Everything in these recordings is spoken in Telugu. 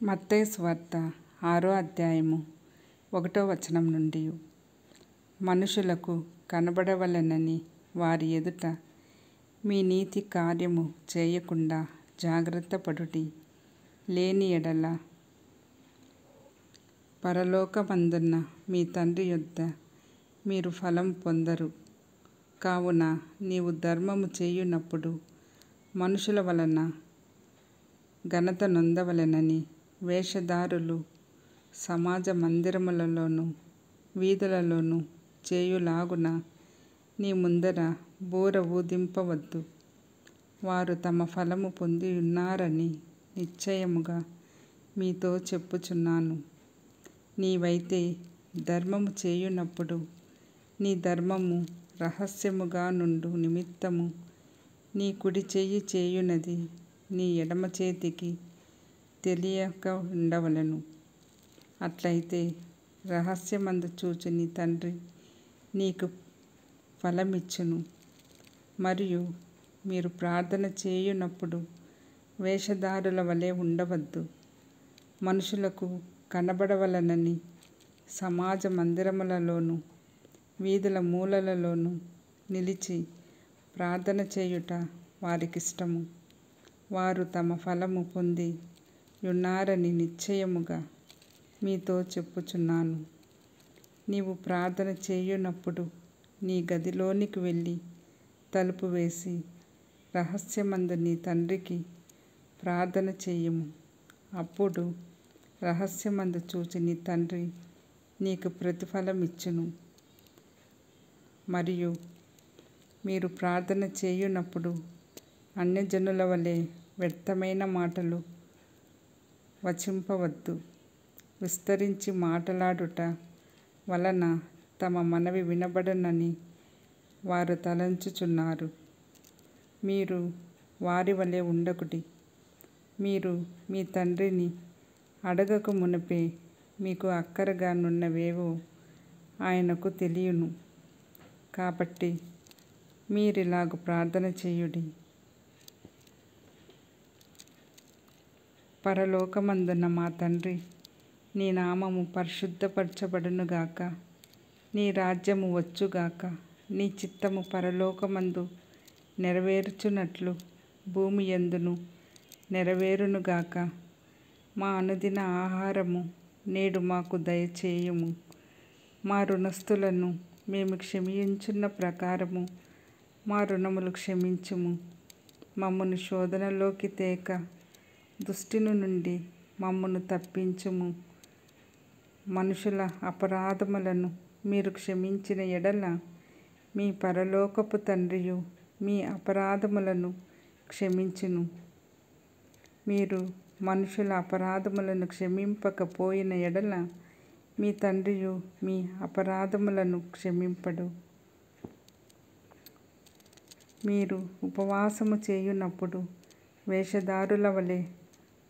మత్తయి సువార్త 6వ అధ్యాయము 1వ వచనం నుండి మనుషులకు కనబడవలెనని వారి ఎదుట మీ నీతి కార్యము చేయకుండా జాగ్రత్త పడుడి. లేని ఎడల పరలోకమందున్న మీ తండ్రి యొద్ద మీరు ఫలం పొందరు. కావున నీవు ధర్మము చేయునప్పుడు మనుషుల వలన ఘనత నొందవలెనని వేషధారులు సమాజ మందిరములలోను వీధులలోను చేయులాగున నీ ముందర బూర ఊదింపవద్దు. వారు తమ ఫలము పొంది ఉన్నారని నిశ్చయముగా మీతో చెప్పుచున్నాను. నీవైతే ధర్మము చేయునప్పుడు నీ ధర్మము రహస్యముగా నుండు నిమిత్తము నీ కుడి చెయ్యి చేయునది నీ ఎడమ చేతికి తెలియక ఉండవలెను. అట్లయితే రహస్యమందు చూచు నీ తండ్రి నీకు ఫలమిచ్చును. మరియు మీరు ప్రార్థన చేయునప్పుడు వేషధారుల వలె ఉండవద్దు. మనుషులకు కనబడవలనని సమాజ మందిరములలోను వీధుల మూలలలోను నిలిచి ప్రార్థన చేయుట వారికిష్టము. వారు తమ ఫలము పొంది ఉన్నారని నిశ్చయముగా మీతో చెప్పుచున్నాను. నీవు ప్రార్థన చేయునప్పుడు నీ గదిలోనికి వెళ్ళి తలుపు వేసి రహస్యమందు నీ తండ్రికి ప్రార్థన చేయుము. అప్పుడు రహస్యమందు చూచి నీ తండ్రి నీకు ప్రతిఫలమిచ్చును. మరియు మీరు ప్రార్థన చేయునప్పుడు అన్యజనుల వలె వ్యర్థమైన మాటలు వచింపవద్దు. విస్తరించి మాటలాడుట వలన తమ మనవి వినబడునని వారు తలంచుచున్నారు. మీరు వారి వలె ఉండకుడి. మీరు మీ తండ్రిని అడగక మునుపే మీకు అక్కరగా నున్నవేవో ఆయనకు తెలియును. కాబట్టి మీరిలాగు ప్రార్థన చేయుడి. పరలోకమందున్న మా తండ్రి, నీ నామము పరిశుద్ధపరచబడునుగాక. నీ రాజ్యము వచ్చుగాక. నీ చిత్తము పరలోకమందు నెరవేర్చునట్లు భూమి యందును నెరవేరునుగాక. మా అనుదిన ఆహారము నేడు మాకు దయచేయుము. మా రుణస్థులను మేము క్షమించున్న ప్రకారము మా రుణములు క్షమించుము. మమ్మను శోధనలోకి తేక దుష్టుని నుండి మమ్మను తప్పించుము. మనుషుల అపరాధములను మీరు క్షమించిన ఎడల మీ పరలోకపు తండ్రియు మీ అపరాధములను క్షమించును. మీరు మనుషుల అపరాధములను క్షమింపకపోయిన ఎడల మీ తండ్రియు మీ అపరాధములను క్షమింపడు. మీరు ఉపవాసము చేయునప్పుడు వేషధారుల వలె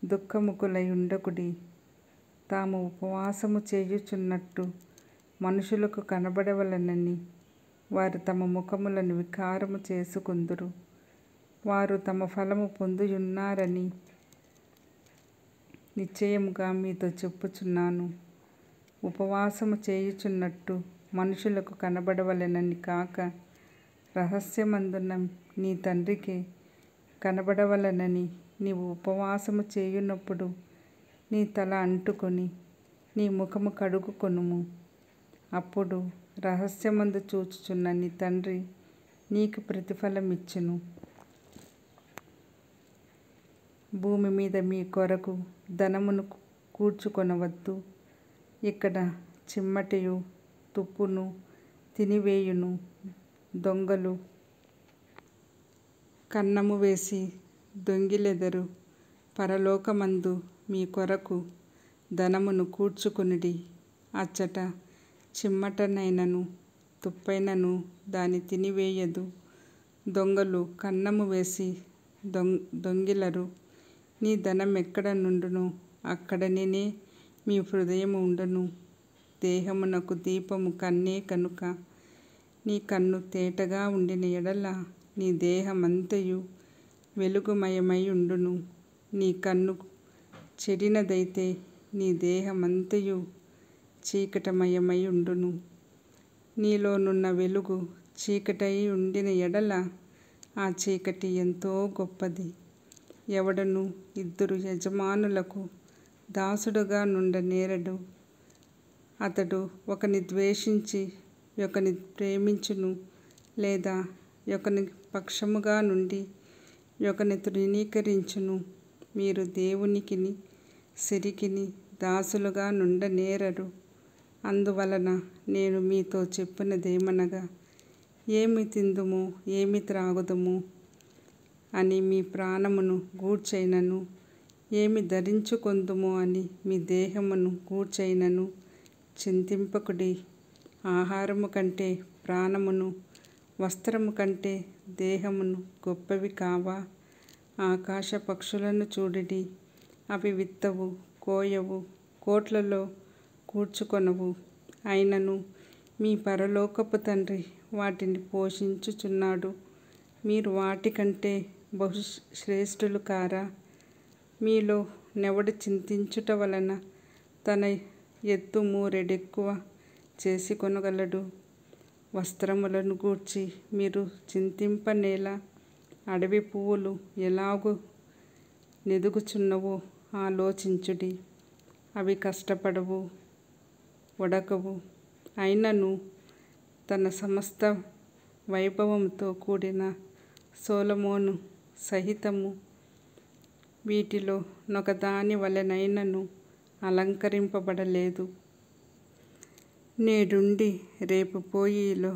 దుఃఖముఖులై ఉండకుడి. తాము ఉపవాసము చేయుచున్నట్టు మనుషులకు కనబడవలెనని వారు తమ ముఖములను వికారము చేసుకొందురు. వారు తమ ఫలము పొందియున్నారని నిశ్చయముగా మీతో చెప్పుచున్నాను. ఉపవాసము చేయుచున్నట్టు మనుషులకు కనబడవలెనని కాక రహస్యమందున్న నీ తండ్రికి కనబడవలెనని నీవు ఉపవాసము చేయునప్పుడు నీ తల అంటుకొని నీ ముఖము కడుగుకొనుము. అప్పుడు రహస్యమందు చూచుచున్న నీ తండ్రి నీకు ప్రతిఫలమిచ్చును. భూమి మీద మీ కొరకు ధనమును కూర్చుకొనవద్దు. ఇక్కడ చిమ్మటయు తుప్పును తినివేయును. దొంగలు కన్నము వేసి దొంగిలెదరు. పరలోకమందు మీ కొరకు ధనమును కూర్చుకొనుడి. అచ్చట చిమ్మటనైనను తుప్పైనను దాని తినివేయదు. దొంగలు కన్నము వేసి దొంగిలరు. నీ ధనం ఎక్కడ నుండునో అక్కడనే మీ హృదయము ఉండును. దేహమునకు దీపము కన్నే కనుక నీ కన్ను తేటగా ఉండిన ఎడల నీ దేహమంతయు వెలుగుమయమై ఉండును. నీ కన్ను చెడినదైతే నీ దేహమంతయు చీకటమయమై ఉండును. నీలోనున్న వెలుగు చీకటై ఉండిన ఎడల ఆ చీకటి ఎంతో గొప్పది. ఎవడను ఇద్దరు యజమానులకు దాసుడుగా నుండనేరడు. అతడు ఒకని ద్వేషించి ఒకని ప్రేమించును, లేదా ఒకని పక్షముగా నుండి ఒకని తృణీకరించును. మీరు దేవునికిని సిరికిని దాసులుగా నుండనేరరు. అందువలన నేను మీతో చెప్పినదేమనగా, ఏమి తిందుము ఏమి త్రాగుదుము అని మీ ప్రాణమును గూర్చైనను, ఏమి ధరించుకొందుము అని మీ దేహమును గూర్చైనను చింతింపకుడి. ఆహారము కంటే ప్రాణమును, వస్త్రము కంటే దేహమును గొప్పవి కావా? ఆకాశ పక్షులను చూడుడి, అవి విత్తవు, కోయవు, కోట్లలో కూర్చుకొనవు, అయినను మీ పరలోకపు తండ్రి వాటిని పోషించుచున్నాడు. మీరు వాటికంటే బహు శ్రేష్ఠులు కారా? మీలో నెవడు చింతించుట వలన తన ఎత్తు మూరెడెక్కువ చేసుకొనగలడు? వస్త్రములను గూర్చి మీరు చింతింపనేలా? అడవి పువ్వులు ఎలాగు నెదుగుచున్నవో ఆలోచించుడి. అవి కష్టపడవు, వడకవు, అయినను తన సమస్త వైభవముతో కూడిన సొలొమోను సహితము వీటిలో నొకదాని వలెనైనను అలంకరింపబడలేదు. నేడుండి రేపు పోయిలో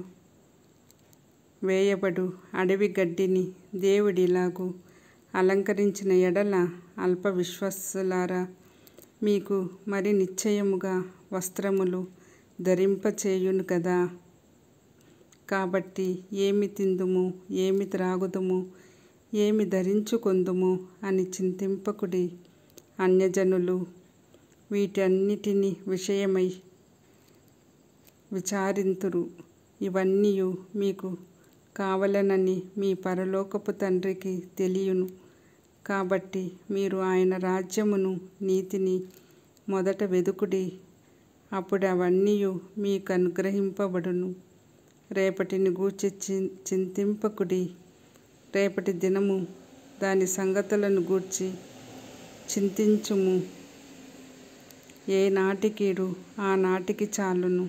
వేయబడు అడవి గడ్డిని దేవుడిలాగు అలంకరించిన ఎడల అల్ప విశ్వాసులారా, మీకు మరి నిశ్చయముగా వస్త్రములు ధరింపచేయును కదా. కాబట్టి ఏమి తిందుము ఏమి త్రాగుదుము ఏమి ధరించుకొందుము అని చింతింపకుడి. అన్యజనులు వీటన్నిటిని విషయమై విచారింతురు. ఇవన్నీయు మీకు కావలెనని మీ పరలోకపు తండ్రికి తెలియును. కాబట్టి మీరు ఆయన రాజ్యమును నీతిని మొదట వెదుకుడి, అప్పుడు అవన్నీయు మీకు అనుగ్రహింపబడును. రేపటిని గూర్చి చింతింపకుడి. రేపటి దినము దాని సంగతులను గూర్చి చింతించుము. ఏ నాటికీడు ఆ నాటికి చాలును.